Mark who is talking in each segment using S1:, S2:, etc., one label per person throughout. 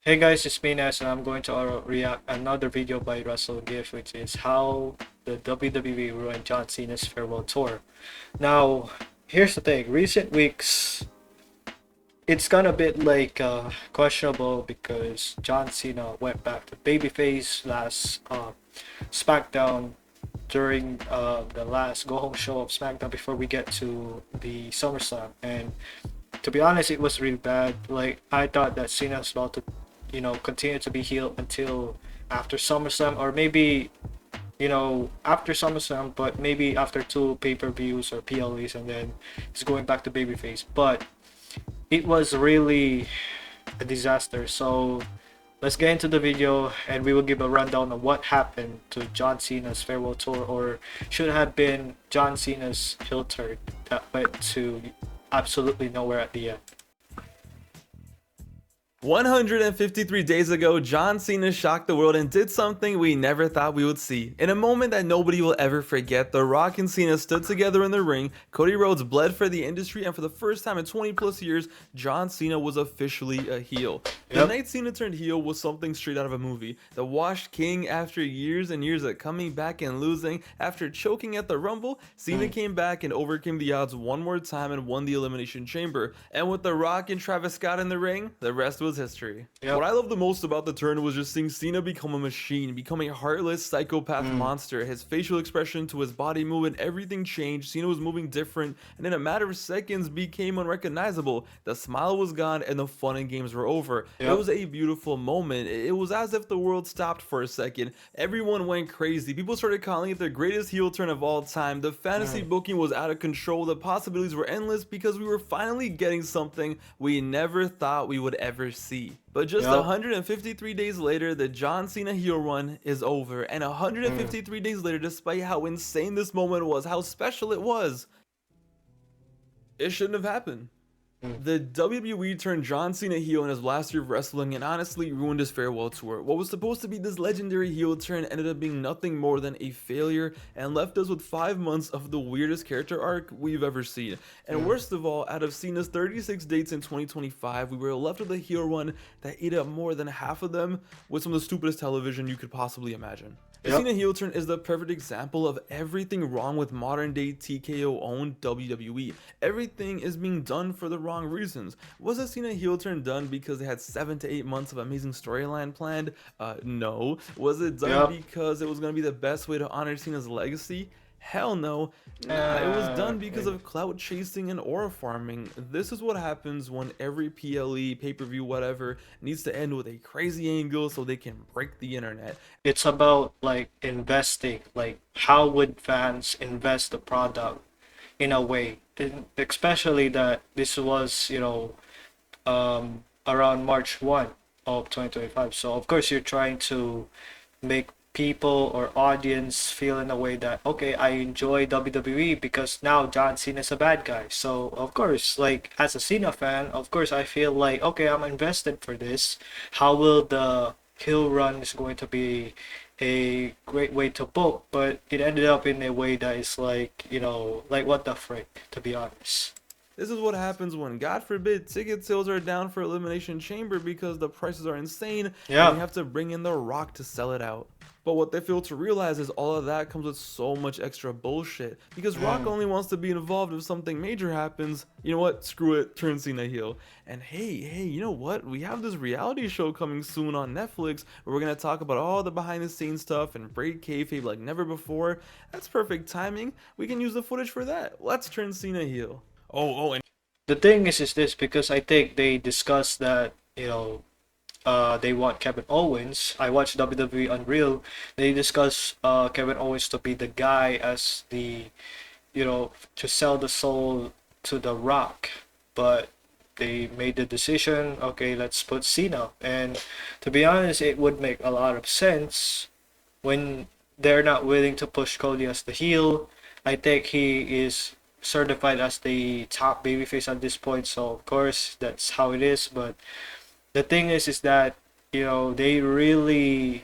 S1: Hey guys, it's me Nes, and I'm going to react another video by Russell Gift, which is how the WWE ruined John Cena's farewell tour. Now, here's the thing: recent weeks, it's gone a bit like questionable because John Cena went back to babyface last SmackDown during the last go home show of SmackDown before we get to the SummerSlam, and to be honest, it was really bad. Like I thought that Cena was about to, continue to be healed until after SummerSlam, or maybe after SummerSlam, but maybe after two pay-per-views or PLEs, and then he's going back to babyface. But it was really a disaster. So let's get into the video, and we will give a rundown of what happened to John Cena's farewell tour, or should have been John Cena's heel turn that went to absolutely nowhere at the end.
S2: 153 days ago, John Cena shocked the world and did something we never thought we would see. In a moment that nobody will ever forget, The Rock and Cena stood together in the ring, Cody Rhodes bled for the industry, and for the first time in 20 plus years, John Cena was officially a heel. The night Cena turned heel was something straight out of a movie. The washed king, after years and years of coming back and losing, after choking at the Rumble, Cena came back and overcame the odds one more time and won the Elimination Chamber. And with The Rock and Travis Scott in the ring, the rest was history. What I love the most about the turn was just seeing Cena become a machine, become a heartless psychopath monster. His facial expression to his body movement, everything changed. Cena was moving different, and in a matter of seconds became unrecognizable. The smile was gone and the fun and games were over. It was a beautiful moment. It was as if the world stopped for a second. Everyone went crazy. People started calling it the greatest heel turn of all time. The fantasy booking was out of control. The possibilities were endless because we were finally getting something we never thought we would ever see. But just 153 days later, the John Cena heel run is over. And 153 days later, despite how insane this moment was, how special it was, it shouldn't have happened. The WWE turned John Cena heel in his last year of wrestling and honestly ruined his farewell tour. What was supposed to be this legendary heel turn ended up being nothing more than a failure and left us with 5 months of the weirdest character arc we've ever seen. And worst of all, out of Cena's 36 dates in 2025, we were left with a heel run that ate up more than half of them with some of the stupidest television you could possibly imagine. The Cena heel turn is the perfect example of everything wrong with modern day TKO owned WWE. Everything is being done for the wrong reasons. Was the Cena heel turn done because they had 7 to 8 months of amazing storyline planned? No. Was it done because it was going to be the best way to honor Cena's legacy? Hell no. Nah, it was done because of clout chasing and aura farming. This is what happens when every PLE, pay-per-view, whatever, needs to end with a crazy angle so they can break the internet.
S1: It's about like investing, like how would fans invest the product in a way, and especially that this was, around March 1 of 2025. So of course you're trying to make people or audience feel in a way that, okay, I enjoy WWE because now John Cena is a bad guy. So of course, like as a Cena fan, of course I feel like, okay, I'm invested for this. How will the hill run is going to be a great way to book, but it ended up in a way that is like, like what the frick, to be honest.
S2: This is what happens when, God forbid, ticket sales are down for Elimination Chamber because the prices are insane and you have to bring in The Rock to sell it out. But what they fail to realize is all of that comes with so much extra bullshit. Because Rock only wants to be involved if something major happens. You know what? Screw it. Turn Cena heel. And hey, you know what? We have this reality show coming soon on Netflix where we're going to talk about all the behind the scenes stuff and break kayfabe like never before. That's perfect timing. We can use the footage for that. Let's turn Cena heel. And
S1: the thing is this, because I think they discussed that, they want Kevin Owens. I watched WWE Unreal. They discuss Kevin Owens to be the guy as the, to sell the soul to The Rock. But they made the decision, okay, let's put Cena. And to be honest, it would make a lot of sense when they're not willing to push Cody as the heel. I think he is certified as the top babyface at this point, so of course that's how it is. But the thing is that, they really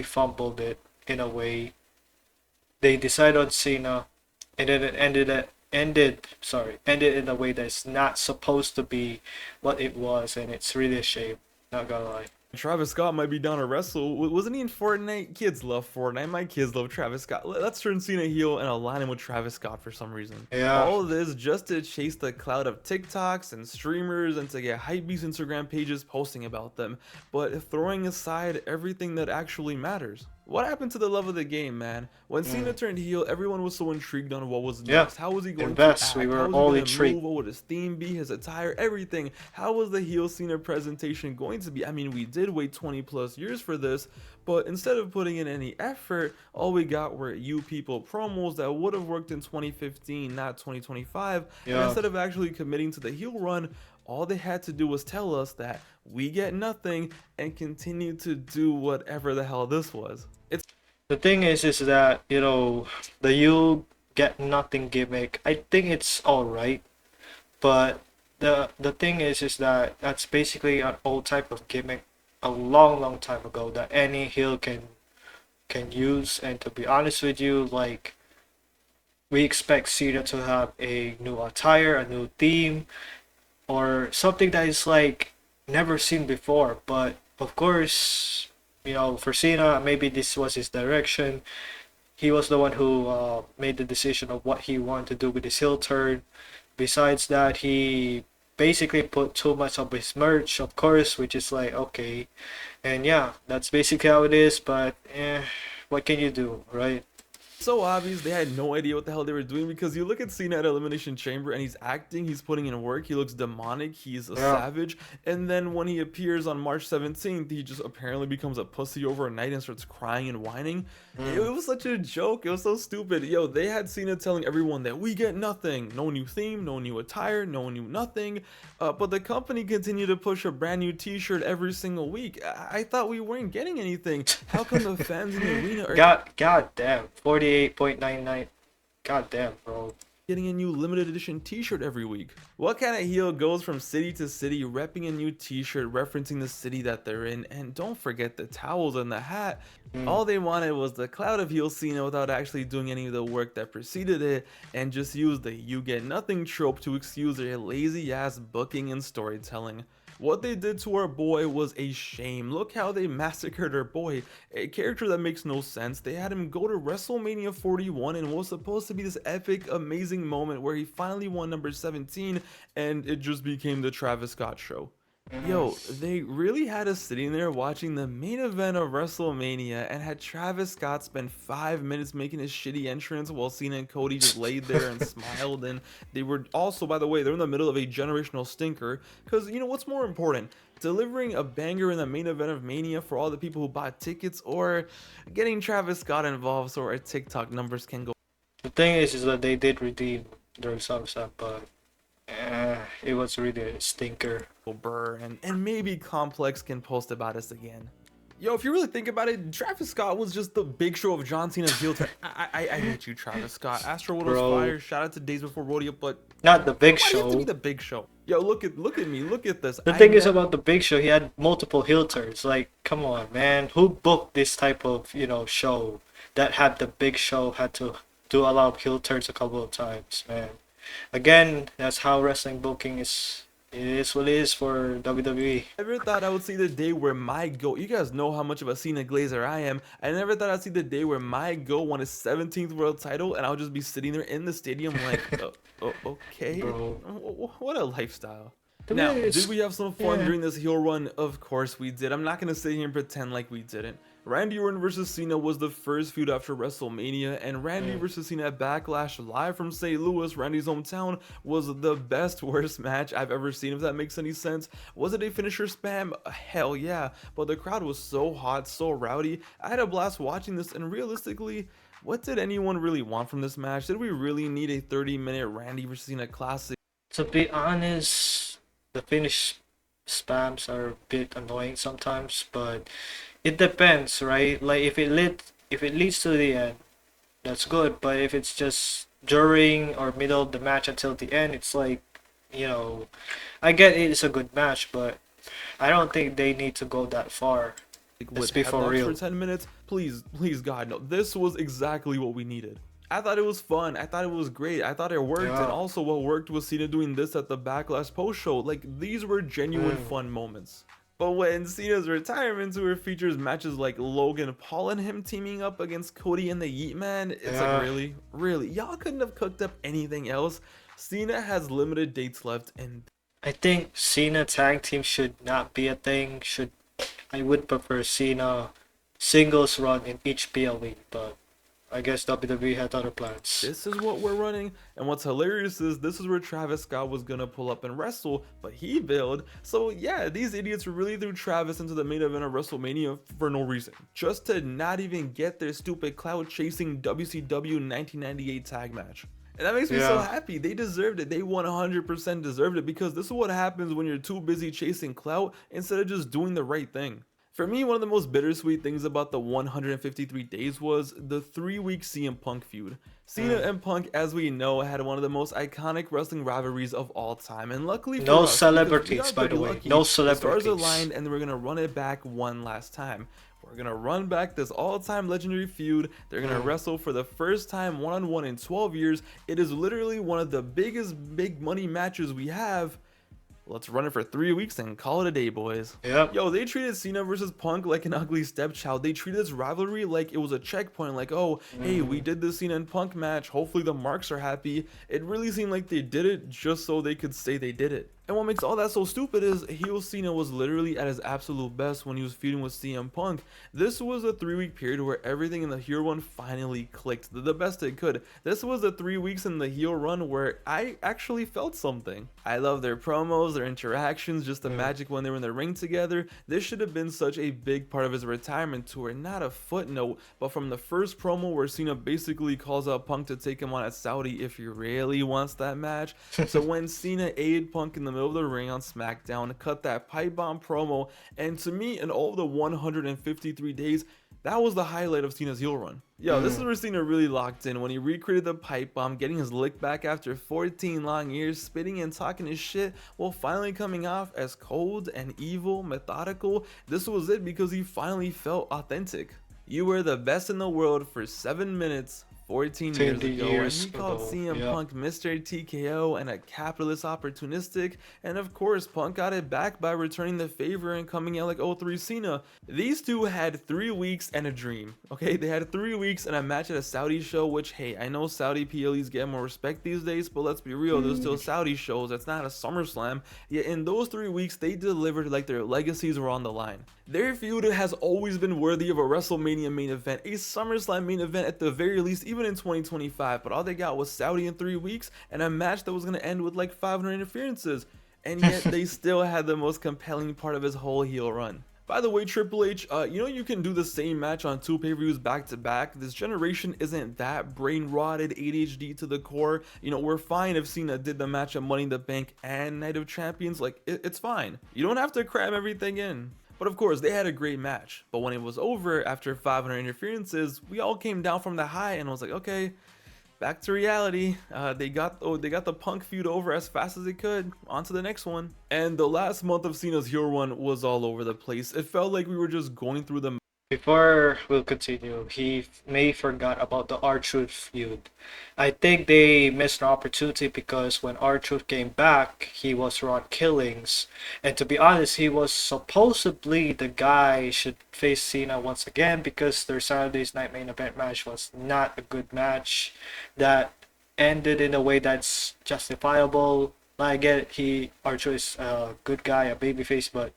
S1: fumbled it in a way. They decided on Cena, and then it ended in a way that's not supposed to be what it was, and it's really a shame, not gonna lie.
S2: Travis Scott might be down to wrestle. Wasn't he in Fortnite? Kids love Fortnite. My kids love Travis Scott. Let's turn Cena heel and align him with Travis Scott for some reason.
S1: Yeah.
S2: All of this just to chase the cloud of TikToks and streamers and to get hypebeast Instagram pages posting about them, but throwing aside everything that actually matters. What happened to the love of the game, man? When Cena turned heel, everyone was so intrigued on what was
S1: Yeah.
S2: next. How was he going to
S1: Invest. We
S2: act?
S1: were
S2: How was he
S1: all
S2: going to
S1: intrigued.
S2: move? What would his theme be? His attire? Everything. How was the heel Cena presentation going to be? I mean, we did wait 20 plus years for this, but instead of putting in any effort, all we got were you people promos that would have worked in 2015, not 2025. And
S1: Yeah.
S2: instead of actually committing to the heel run, all they had to do was tell us that we get nothing and continue to do whatever the hell this was. It's
S1: The thing is that, the you get nothing gimmick, I think it's alright, but the thing is that that's basically an old type of gimmick a long time ago that any heel can use. And to be honest with you, like, we expect Cena to have a new attire, a new theme, or something that is like never seen before. But of course, for Cena, maybe this was his direction. He was the one who made the decision of what he wanted to do with his heel turn. Besides that, he basically put too much of his merch, of course, which is like, okay. And yeah, that's basically how it is. But what can you do, right?
S2: so obvious they had no idea what the hell they were doing, because you look at Cena at Elimination Chamber and he's acting, he's putting in work, he looks demonic, he's a
S1: Yeah.
S2: savage, and then when he appears on March 17th, he just apparently becomes a pussy overnight and starts crying and whining. It was such a joke, it was so stupid. Yo, they had Cena telling everyone that we get nothing, no new theme, no new attire, no new nothing, but the company continued to push a brand new t-shirt every single week. I thought we weren't getting anything. How come the fans in the arena are
S1: God damn, 48.99. God damn, bro.
S2: getting a new limited edition t-shirt every week? What kind of heel goes from city to city repping a new t-shirt referencing the city that they're in? And don't forget the towels and the hat. All they wanted was the cloud of heel Cena without actually doing any of the work that preceded it, and just use the you get nothing trope to excuse their lazy ass booking and storytelling. What they did to our boy was a shame. Look how they massacred our boy, a character that makes no sense. They had him go to WrestleMania 41 and was supposed to be this epic, amazing moment where he finally won number 17, and it just became the Travis Scott show. Yo, they really had us sitting there watching the main event of WrestleMania and had Travis Scott spend 5 minutes making his shitty entrance while Cena and Cody just laid there and smiled. And they were also, by the way, they're in the middle of a generational stinker, because what's more important, delivering a banger in the main event of Mania for all the people who bought tickets, or getting Travis Scott involved so our TikTok numbers can go
S1: The thing is that they did redeem themselves up, but it was really a stinker.
S2: burr, and maybe Complex can post about us again. Yo, if you really think about it, Travis Scott was just the big show of John Cena's heel turn. I hate you, Travis Scott. Astro World was
S1: Bro.
S2: fire. Shout out to Days Before Rodeo, but
S1: Not the big
S2: why do you have to be
S1: show.
S2: the big show? Yo, look at me, look at this.
S1: The thing is about the big show, he had multiple heel turns. Like, come on, man. Who booked this type of, show that had the big show had to do a lot of heel turns a couple of times, man. Again, that's how wrestling booking is. It is what it is for WWE.
S2: I never thought I would see the day where my GOAT, you guys know how much of a Cena Glazer I am. I never thought I'd see the day where my GOAT won his 17th world title and I'll just be sitting there in the stadium like, okay,
S1: Bro.
S2: What a lifestyle.
S1: To
S2: Now,
S1: me, it's-
S2: did we have some fun
S1: yeah.
S2: during this heel run? Of course we did. I'm not going to sit here and pretend like we didn't. Randy Orton versus Cena was the first feud after WrestleMania, and Randy versus Cena at Backlash live from St. Louis, Randy's hometown, was the best worst match I've ever seen, if that makes any sense. Was it a finisher spam? Hell yeah, but the crowd was so hot, so rowdy. I had a blast watching this, and realistically, what did anyone really want from this match? Did we really need a 30-minute Randy versus Cena classic?
S1: To be honest, the finish spams are a bit annoying sometimes, but it depends, right? Like if it leads to the end, that's good. But if it's just during or middle of the match until the end, it's like, I get it's a good match, but I don't think they need to go that far. Let's be for
S2: headlocks
S1: real.
S2: for 10 minutes. Please God, no. This was exactly what we needed. I thought it was fun. I thought it was great. I thought it worked.
S1: Yeah.
S2: And also what worked was Cena doing this at the Backlash post show. Like, these were genuine fun moments. But when Cena's retirement tour features matches like Logan Paul and him teaming up against Cody and the Yeet Man, it's like,
S1: Yeah.
S2: really? Really? Y'all couldn't have cooked up anything else? Cena has limited dates left, and
S1: I think Cena tag team should not be a thing. Should I would prefer Cena singles run in each PLE, but I guess WWE had other plans.
S2: this is what we're running. And what's hilarious is this is where Travis Scott was gonna pull up and wrestle, but he bailed. So yeah, these idiots really threw Travis into the main event of WrestleMania for no reason, just to not even get their stupid cloud chasing WCW 1998 tag match. And that makes me so
S1: Yeah.
S2: happy. They deserved it. They 100% deserved it, because this is what happens when you're too busy chasing clout instead of just doing the right thing. For me, one of the most bittersweet things about the 153 days was the 3-week CM Punk feud. Cena
S1: Mm.
S2: and Punk, as we know, had one of the most iconic wrestling rivalries of all time. And luckily
S1: No
S2: for us, because we
S1: celebrities,
S2: got
S1: by the
S2: pretty
S1: way.
S2: lucky,
S1: No
S2: the stars
S1: celebrities.
S2: aligned and we're going to run it back one last time. We're going to run back this all-time legendary feud. They're going to wrestle for the first time one-on-one in 12 years. It is literally one of the biggest big money matches we have. Let's run it for 3 weeks and call it a day, boys.
S1: Yep.
S2: Yo, they treated Cena versus Punk like an ugly stepchild. They treated this rivalry like it was a checkpoint, like, oh, hey, we did the Cena and Punk match. Hopefully the marks are happy. It really seemed like they did it just so they could say they did it. And what makes all that so stupid is heel Cena was literally at his absolute best when he was feuding with CM Punk. This was a 3-week period where everything in the heel run finally clicked the best it could. This was the 3 weeks in the heel run where I actually felt something. I love their promos, their interactions, just the magic when they were in the ring together. This should have been such a big part of his retirement tour, not a footnote, but from the first promo where Cena basically calls out Punk to take him on at Saudi if he really wants that match. So when Cena aided Punk in the middle of the ring on SmackDown, cut that pipe bomb promo, and to me, in all of the 153 days, that was the highlight of Cena's heel run. Yo, this is where Cena really locked in, when he recreated the pipe bomb, getting his lick back after 14 long years, spitting and talking his shit, while finally coming off as cold and evil, methodical. This was it, because he finally felt authentic. You were the best in the world for 7 minutes 14 years
S1: 20
S2: ago,
S1: years
S2: and he called
S1: ago,
S2: CM
S1: yep.
S2: Punk Mr. TKO and a capitalist opportunistic, and of course Punk got it back by returning the favor and coming out like 03 Cena. These two had 3 weeks and a dream, okay? They had 3 weeks and a match at a Saudi show, which, hey, I know Saudi PLEs get more respect these days, but let's be real, there's still Saudi shows, that's not a SummerSlam. Yet in those 3 weeks, they delivered like their legacies were on the line. Their feud has always been worthy of a WrestleMania main event, a SummerSlam main event at the very least, even in 2025, but all they got was Saudi in 3 weeks and a match that was going to end with like 500 interferences, and yet they still had the most compelling part of his whole heel run. By the way, Triple H, you can do the same match on 2 pay-per-views back to back. This generation isn't that brain-rotted, ADHD to the core. We're fine if Cena did the match at Money in the Bank and Night of Champions. Like, it's fine. You don't have to cram everything in. But of course, they had a great match. But when it was over, after 500 interferences, we all came down from the high and was like, okay, back to reality. They got the Punk feud over as fast as they could. On to the next one. And the last month of Cena's heel run was all over the place. It felt like we were just going through the
S1: Before we'll continue, he may forgot about the R-Truth feud. I think they missed an opportunity because when R-Truth came back, he was Ron Killings. And to be honest, he was supposedly the guy should face Cena once again, because their Saturday's night main event match was not a good match that ended in a way that's justifiable. I get R-Truth is a good guy, a babyface, but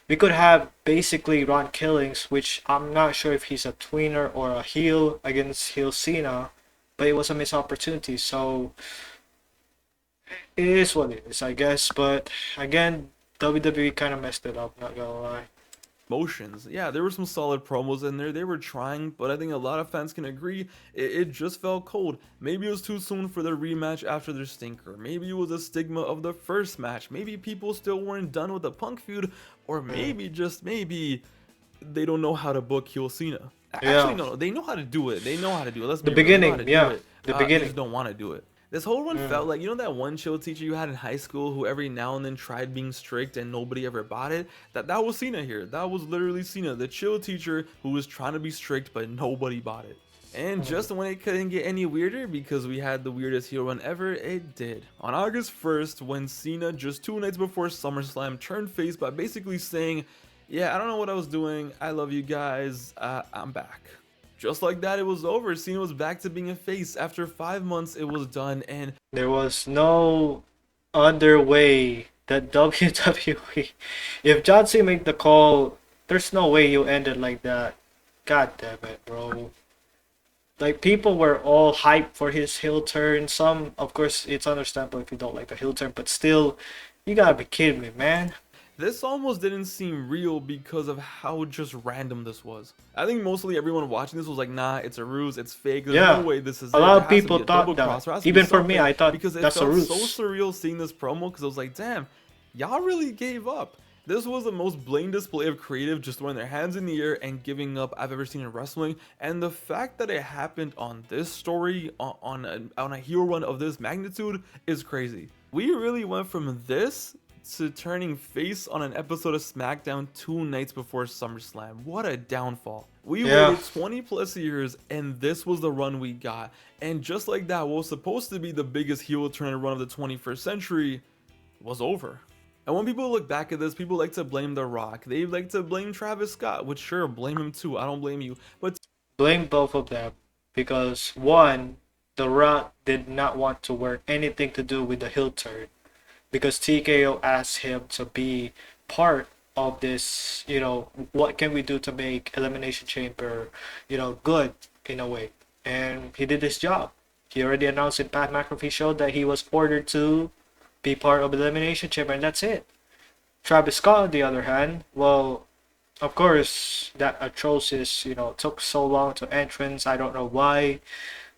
S1: we could have basically Ron Killings, which I'm not sure if he's a tweener or a heel against heel Cena, but it was a missed opportunity. So it is what it is, I guess. But again, WWE kind of messed it up, not gonna lie.
S2: motions. Yeah, there were some solid promos in there. They were trying, but I think a lot of fans can agree it just felt cold. Maybe it was too soon for the rematch after their stinker. Maybe it was a stigma of the first match. Maybe people still weren't done with the Punk feud, or maybe just maybe they don't know how to book heel Cena. Actually,
S1: Yeah,
S2: no, they know how to do it. They know how to do it. Let's
S1: the
S2: be real. They know how to
S1: beginning,
S2: do
S1: yeah,
S2: it.
S1: the
S2: They
S1: beginning.
S2: just don't want to do it. This whole one felt like, that one chill teacher you had in high school who every now and then tried being strict and nobody ever bought it? That was Cena here. That was literally Cena, the chill teacher who was trying to be strict but nobody bought it. And just when it couldn't get any weirder, because we had the weirdest heel run ever, it did. On August 1st, when Cena, just 2 nights before SummerSlam, turned face by basically saying, Yeah, I don't know what I was doing. I love you guys. I'm back. Just like that, it was over. Cena was back to being a face. After 5 months, it was done. And
S1: There was no other way that WWE. If John Cena made the call, there's no way you end it like that. God damn it, bro. Like people were all hyped for his heel turn. Some, of course, it's understandable if you don't like the heel turn, but still, you gotta be kidding me, man.
S2: this almost didn't seem real because of how just random this was. I think mostly everyone watching this was like, nah, it's a ruse, it's fake, there's no
S1: Yeah,
S2: way this is
S1: a
S2: it.
S1: lot
S2: There
S1: of
S2: has to
S1: people
S2: be a double
S1: thought that.
S2: cross, there has to be
S1: Even for me,
S2: something,
S1: I thought
S2: because it
S1: that's a
S2: felt so
S1: ruse.
S2: surreal seeing this promo because I was like, damn, y'all really gave up. This was the most blatant display of creative just throwing their hands in the air and giving up I've ever seen in wrestling. And the fact that it happened on this story, on a heel run of this magnitude, is crazy. We really went from this to turning face on an episode of SmackDown 2 nights before SummerSlam. What a downfall. We
S1: Yeah,
S2: waited 20 plus years and this was the run we got. And just like that, what was supposed to be the biggest heel turn run of the 21st century was over. And when people look back at this, people like to blame The Rock. They like to blame Travis Scott, which sure, blame him too. I don't blame you. But
S1: blame both of them because one, The Rock did not want to work anything to do with the heel turn because TKO asked him to be part of this. What can we do to make Elimination Chamber, good in a way, and he did his job. He already announced in Pat McAfee show that he was ordered to be part of Elimination Chamber, and that's it. Travis Scott, on the other hand, well, of course, that atrocious, took so long to entrance. I don't know why.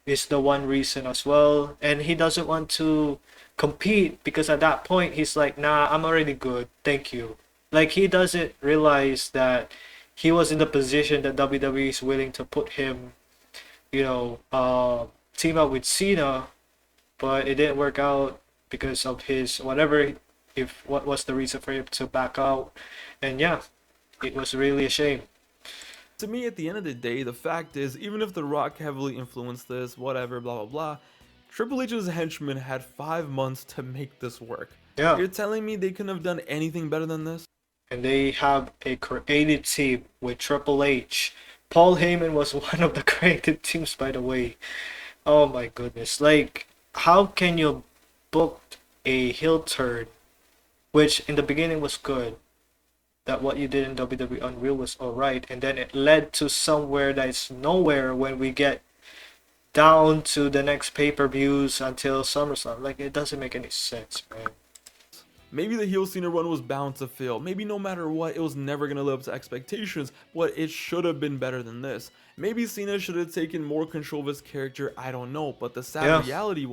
S1: Is the one reason as well. And he doesn't want to compete because at that point he's like, nah, I'm already good. Thank you. Like he doesn't realize that he was in the position that WWE is willing to put him, team up with Cena, but it didn't work out because of his whatever. If what was the reason for him to back out, and yeah, it was really a shame.
S2: to me, at the end of the day, the fact is, even if The Rock heavily influenced this, whatever, blah, blah, blah, Triple H's henchmen had 5 months to make this work.
S1: Yeah,
S2: You're telling me they couldn't have done anything better than this?
S1: and they have a creative team with Triple H. Paul Heyman was one of the creative teams, by the way. Oh my goodness! Like, how can you book a heel turn, which in the beginning was good? That what you did in WWE Unreal was alright, and then it led to somewhere that's nowhere when we get down to the next pay-per-views until SummerSlam. Like it doesn't make any sense, man.
S2: Maybe the heel Cena run was bound to fail. Maybe no matter what, it was never going to live up to expectations, but it should have been better than this. Maybe Cena should have taken more control of his character, I don't know, but the sad
S1: Yeah.
S2: reality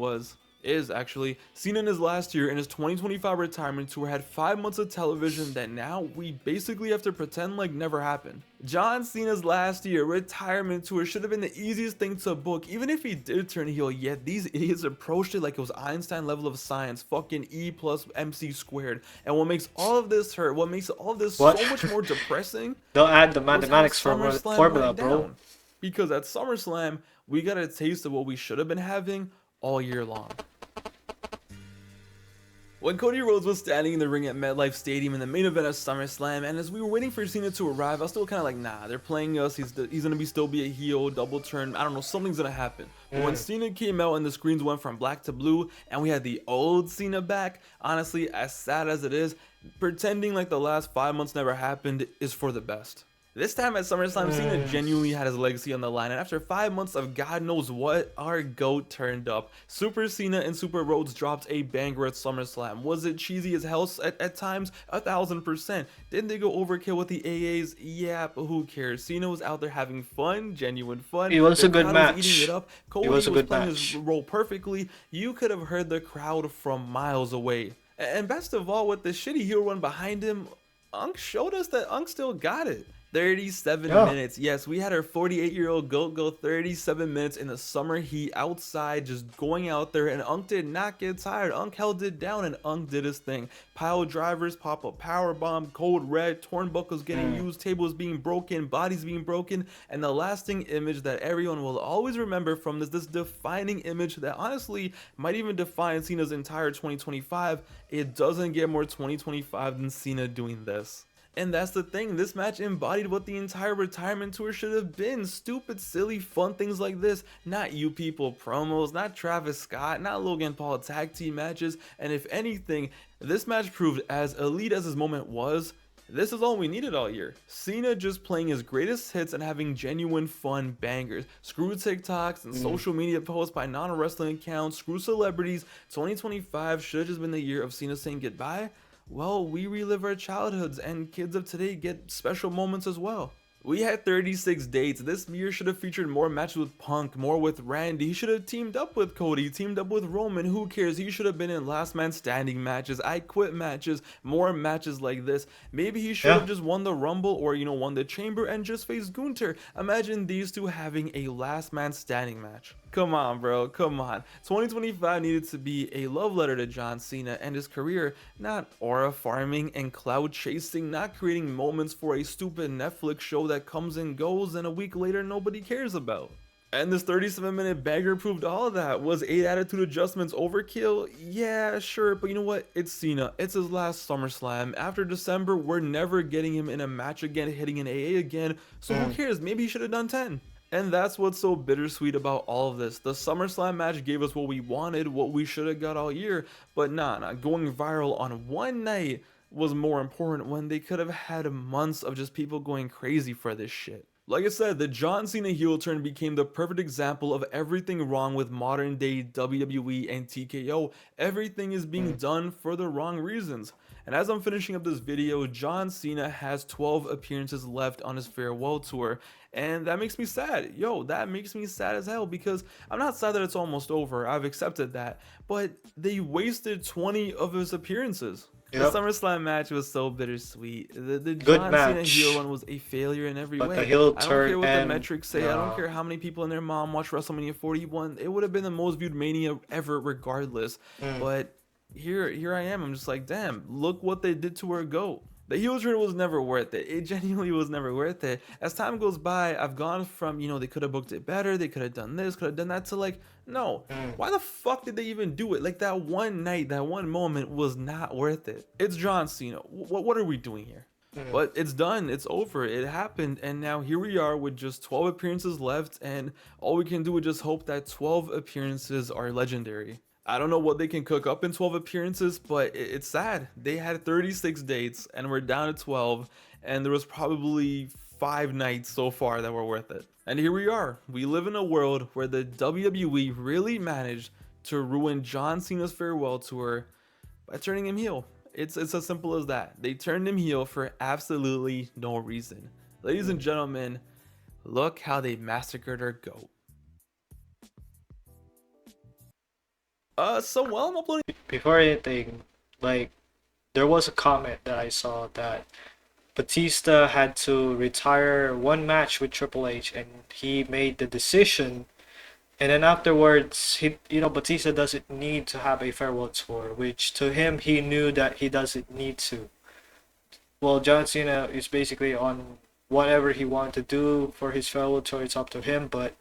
S2: is actually Cena in his last year in his 2025 retirement tour had 5 months of television that now we basically have to pretend like never happened. John Cena's last year retirement tour should have been the easiest thing to book, even if he did turn heel, yet these idiots approached it like it was Einstein level of science, fucking E plus MC squared. And what makes all of this hurt, what makes all of this
S1: What?
S2: so much more depressing
S1: Don't add the
S2: was how
S1: mathematics
S2: SummerSlam
S1: formula,
S2: went
S1: bro.
S2: down. Because at SummerSlam, we got a taste of what we should have been having all year long. When Cody Rhodes was standing in the ring at MetLife Stadium in the main event of SummerSlam, and as we were waiting for Cena to arrive, I was still kind of like, nah, they're playing us, he's gonna still be a heel, double turn, I don't know, something's gonna happen. But when Cena came out and the screens went from black to blue, and we had the old Cena back, honestly, as sad as it is, pretending like the last 5 months never happened is for the best. This time at SummerSlam, Cena genuinely had his legacy on the line, and after 5 months of God knows what, our GOAT turned up. Super Cena and Super Rhodes dropped a banger at SummerSlam. Was it cheesy as hell at times? 1000%. Didn't they go overkill with the AAs? Yeah, but who cares? Cena was out there having fun, genuine fun.
S1: It was
S2: The
S1: a good
S2: crowd
S1: match.
S2: was eating it up. Cody
S1: It was a good
S2: playing
S1: match.
S2: his role perfectly. You could have heard the crowd from miles away. And best of all, with the shitty heel run behind him, Unk showed us that Unk still got it. 37
S1: Yeah.
S2: minutes. Yes, we had our 48-year-old GOAT go 37 minutes in the summer heat outside, just going out there, and Unk did not get tired. Unk held it down, and Unk did his thing. Pile drivers, pop up power bomb, cold red, turnbuckles getting used, tables being broken, bodies being broken, and the lasting image that everyone will always remember from this defining image that honestly might even define Cena's entire 2025. It doesn't get more 2025 than Cena doing this. And that's the thing, this match embodied what the entire retirement tour should have been. Stupid, silly, fun things like this. Not you people promos, not Travis Scott, not Logan Paul tag team matches. And if anything, this match proved as elite as his moment was, this is all we needed all year. Cena just playing his greatest hits and having genuine fun bangers. Screw TikToks and social media posts by non-wrestling accounts. Screw celebrities. 2025 should have just been the year of Cena saying goodbye. Well, we relive our childhoods and kids of today get special moments as well. We had 36 dates. This year should have featured more matches with Punk, more with Randy. He should have teamed up with Cody, teamed up with Roman. Who cares? He should have been in last man standing matches, I quit matches, more matches like this. Maybe he should have just won the Rumble or, won the Chamber and just faced Gunther. Imagine these two having a last man standing match. Come on, bro. Come on. 2025 needed to be a love letter to John Cena and his career, not aura farming and cloud chasing, not creating moments for a stupid Netflix show that comes and goes and a week later nobody cares about. And this 37-minute banger proved all of that. Was 8 attitude adjustments overkill? Yeah, sure, but you know what? It's Cena. It's his last SummerSlam. After December, we're never getting him in a match again, hitting an AA again, so who cares? Maybe he should have done 10. And that's what's so bittersweet about all of this. The SummerSlam match gave us what we wanted, what we should have got all year, but nah, going viral on one night was more important when they could have had months of just people going crazy for this shit. Like I said, the John Cena heel turn became the perfect example of everything wrong with modern day WWE and TKO. Everything is being done for the wrong reasons. And as I'm finishing up this video, John Cena has 12 appearances left on his farewell tour. And that makes me sad. Yo, that makes me sad as hell because I'm not sad that it's almost over. I've accepted that. But they wasted 20 of his appearances. Yep. The SummerSlam match was so bittersweet. The John Cena heel one was a failure in every way.
S1: The heel
S2: I don't care what the metrics say. I don't care how many people and their mom watch WrestleMania 41. It would have been the most viewed Mania ever regardless. But here I am. I'm just like, damn, look what they did to her GOAT. The heel turn was never worth it. It genuinely was never worth it. As time goes by, I've gone from, they could have booked it better, they could have done this, could have done that, to like, no. Why the fuck did they even do it? Like, that one night, that one moment was not worth it. It's John Cena. What are we doing here? But it's done. It's over. It happened. And now here we are with just 12 appearances left. And all we can do is just hope that 12 appearances are legendary. I don't know what they can cook up in 12 appearances, but it's sad. They had 36 dates and we're down to 12, and there was probably 5 nights so far that were worth it. And here we are. We live in a world where the WWE really managed to ruin John Cena's farewell tour by turning him heel. It's as simple as that. They turned him heel for absolutely no reason. Ladies and gentlemen, look how they massacred our GOAT. So while I'm uploading,
S1: before anything, like, there was a comment that I saw that Batista had to retire one match with Triple H, and he made the decision, and then afterwards, Batista doesn't need to have a farewell tour, which to him, he knew that he doesn't need to. Well, John Cena is basically on whatever he wanted to do for his farewell tour. It's up to him, but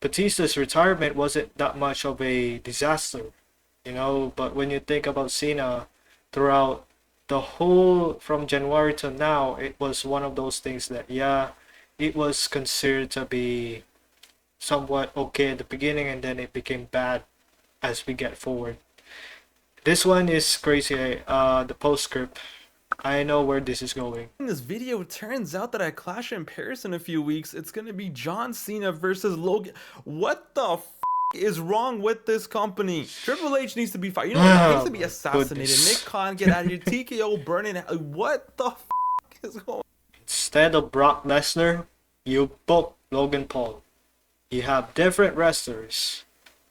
S1: Batista's retirement wasn't that much of a disaster, but when you think about Cena throughout the whole, from January to now, it was one of those things that, it was considered to be somewhat okay at the beginning, and then it became bad as we get forward. This one is crazy. The postscript, I know where this is going.
S2: In this video, it turns out that at Clash in Paris in a few weeks, it's gonna be John Cena versus Logan. What the f is wrong with this company? Triple H needs to be fired. He needs to be assassinated. Nick Khan, get out of here. TKO, burning. What the f is going on?
S1: Instead of Brock Lesnar, you book Logan Paul. You have different wrestlers.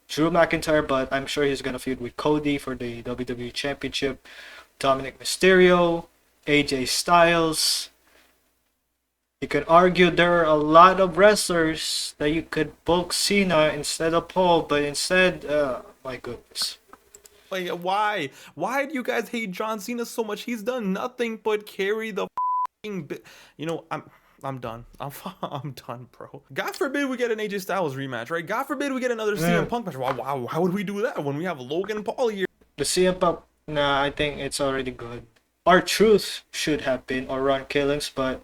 S1: Drew McIntyre, but I'm sure he's gonna feud with Cody for the WWE Championship. Dominic Mysterio, AJ Styles. You could argue there are a lot of wrestlers that you could book Cena instead of Paul, but instead, my goodness.
S2: Like, why? Why do you guys hate John Cena so much? He's done nothing but carry the I'm done. I'm done, bro. God forbid we get an AJ Styles rematch, right? God forbid we get another CM Punk match. Why would we do that when we have Logan Paul here?
S1: The CM Punk, nah, I think it's already good. our truth should have been or Ron Killings, but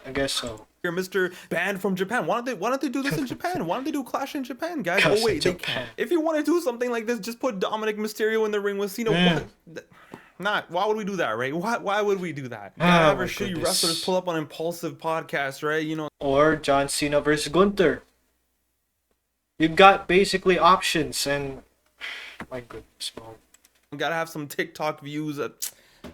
S1: I guess so.
S2: You're Mr. Banned from Japan. Why don't they do this in Japan? Why don't they do Clash in Japan, guys?
S1: Clash
S2: Oh
S1: in
S2: wait, they
S1: Japan.
S2: can't. If you want to do something like this, just put Dominic Mysterio in the ring with Cena. Not. Why would we do that, right? Why would we do that? You gotta have our shitty wrestlers pull up on impulsive podcasts, right? You know.
S1: Or John Cena versus Gunther. You've got basically options, and my goodness, man.
S2: Gotta have some TikTok views.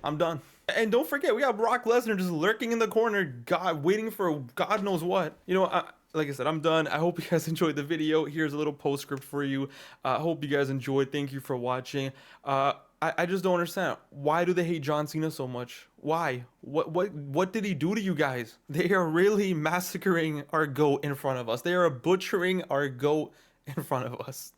S2: I'm done. And don't forget, we got Brock Lesnar just lurking in the corner, God, waiting for God knows what. You know, like I said, I'm done. I hope you guys enjoyed the video. Here's a little postscript for you. I hope you guys enjoyed. Thank you for watching. I just don't understand. Why do they hate John Cena so much? Why? What did he do to you guys? They are really massacring our GOAT in front of us. They are butchering our GOAT in front of us.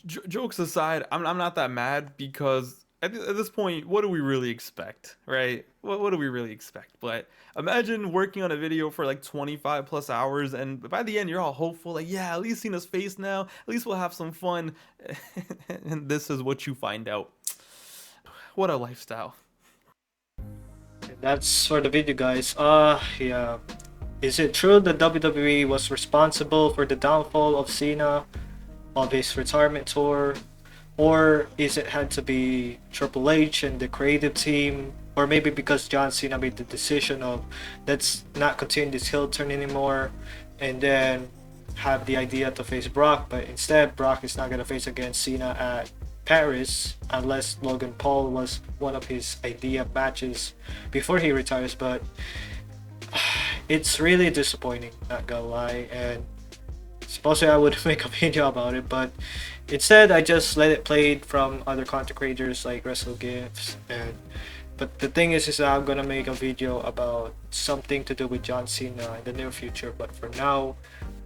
S2: Jokes aside, I'm not that mad because at this point, what do we really expect, right? What do we really expect? But imagine working on a video for like 25 plus hours, and by the end, you're all hopeful, like, yeah, at least Cena's face now. At least we'll have some fun. And this is what you find out. What a lifestyle.
S1: That's for the video, guys. Yeah. Is it true that WWE was responsible for the downfall of Cena, of his retirement tour? Or is it had to be Triple H and the creative team? Or maybe because John Cena made the decision of let's not continue this heel turn anymore, and then have the idea to face Brock, but instead Brock is not going to face against Cena at Paris unless Logan Paul was one of his idea matches before he retires. But it's really disappointing, not gonna lie, and supposedly I would make a video about it, but instead I just let it play from other content creators like WrestleGifts. But the thing is that I'm gonna make a video about something to do with John Cena in the near future. But for now,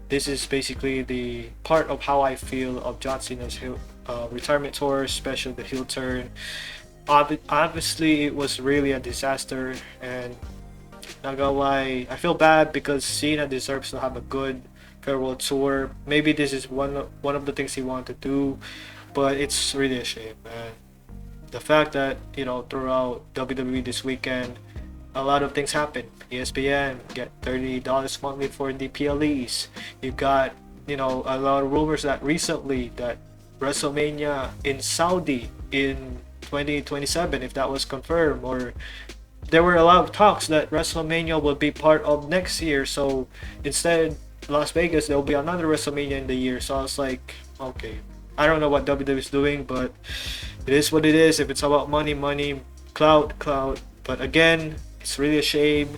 S1: this is basically the part of how I feel of John Cena's retirement tour, especially the heel turn. Obviously, it was really a disaster, and not gonna lie, I feel bad because Cena deserves to have a good farewell tour. Maybe this is one of the things he wanted to do, but it's really a shame, man. The fact that, you know, throughout WWE this weekend, a lot of things happen. ESPN get $30 monthly for the PLEs. You got, you know, a lot of rumors that recently that WrestleMania in Saudi in 2027, if that was confirmed, or there were a lot of talks that WrestleMania will be part of next year. So instead, Las Vegas, there will be another WrestleMania in the year. So I was like, okay, I don't know what WWE is doing, but it is what it is. If it's about money, money, clout, clout. But again, it's really a shame.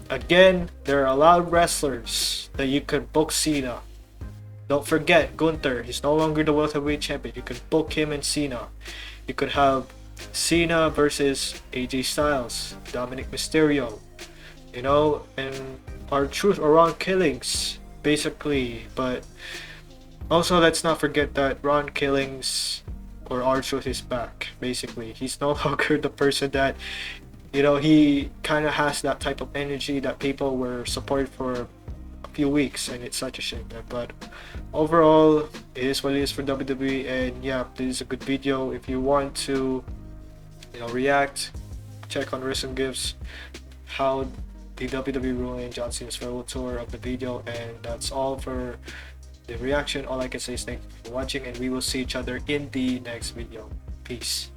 S1: Again, there are a lot of wrestlers that you could book Cena. Don't forget, Gunther, he's no longer the World Heavyweight Champion. You could book him and Cena. You could have Cena versus AJ Styles, Dominic Mysterio, you know, and R-Truth or Ron Killings, basically. But also, let's not forget that Ron Killings or R-Truth is back, basically. He's no longer the person that, you know, he kind of has that type of energy that people were supported for a few weeks, and it's such a shame, man. But overall, it is what it is for WWE, and yeah, this is a good video. If you want to, you know, react, check on Recent Gifts how the WWE ruined John Cena's farewell tour of the video. And that's all for the reaction. All I can say is thank you for watching, and we will see each other in the next video. Peace.